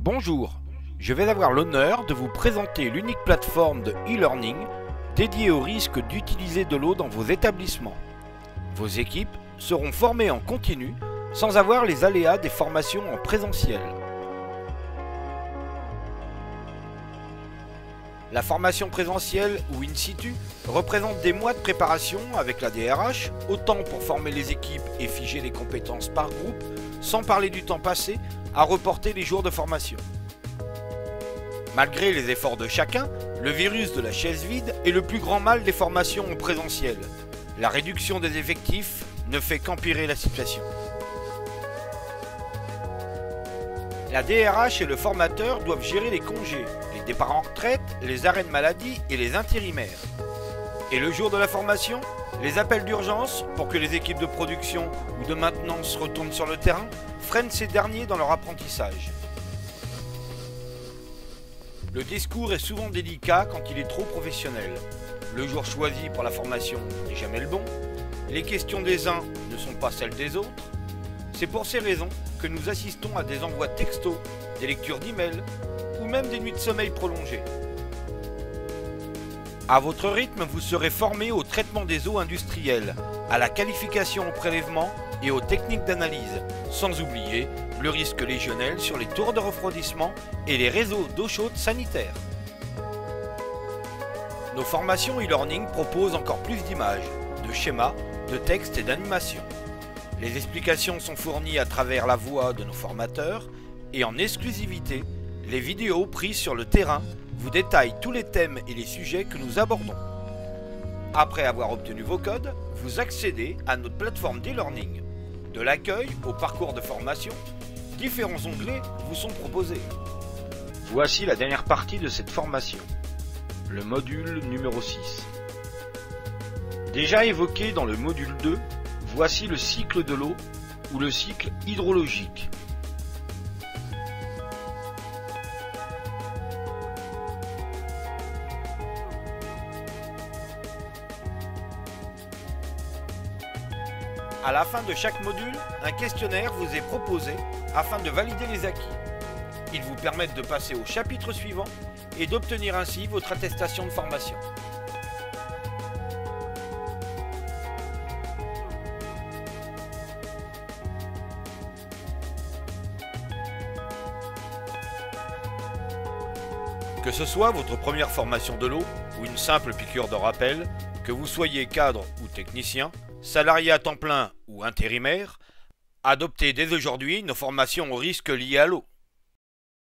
Bonjour, je vais avoir l'honneur de vous présenter l'unique plateforme de e-learning dédiée au risque d'utiliser de l'eau dans vos établissements. Vos équipes seront formées en continu sans avoir les aléas des formations en présentiel. La formation présentielle ou in situ représente des mois de préparation avec la DRH, autant pour former les équipes et figer les compétences par groupe, sans parler du temps passé à reporter les jours de formation. Malgré les efforts de chacun, le virus de la chaise vide est le plus grand mal des formations en présentiel. La réduction des effectifs ne fait qu'empirer la situation. La DRH et le formateur doivent gérer les congés, les départs en retraite, les arrêts de maladie et les intérimaires. Et le jour de la formation, les appels d'urgence pour que les équipes de production ou de maintenance retournent sur le terrain freinent ces derniers dans leur apprentissage. Le discours est souvent délicat quand il est trop professionnel. Le jour choisi pour la formation n'est jamais le bon. Les questions des uns ne sont pas celles des autres. C'est pour ces raisons que nous assistons à des envois textos, des lectures d'emails ou même des nuits de sommeil prolongées. À votre rythme, vous serez formé au traitement des eaux industrielles, à la qualification au prélèvement et aux techniques d'analyse, sans oublier le risque légionnel sur les tours de refroidissement et les réseaux d'eau chaude sanitaire. Nos formations e-learning proposent encore plus d'images, de schémas, de textes et d'animations. Les explications sont fournies à travers la voix de nos formateurs et en exclusivité, les vidéos prises sur le terrain vous détaillent tous les thèmes et les sujets que nous abordons. Après avoir obtenu vos codes, vous accédez à notre plateforme d'e-learning. De l'accueil au parcours de formation, différents onglets vous sont proposés. Voici la dernière partie de cette formation, le module numéro 6. Déjà évoqué dans le module 2, voici le cycle de l'eau ou le cycle hydrologique. À la fin de chaque module, un questionnaire vous est proposé afin de valider les acquis. Ils vous permettent de passer au chapitre suivant et d'obtenir ainsi votre attestation de formation. Que ce soit votre première formation de l'eau ou une simple piqûre de rappel, que vous soyez cadre ou technicien, salarié à temps plein ou intérimaire, adoptez dès aujourd'hui nos formations aux risques liés à l'eau.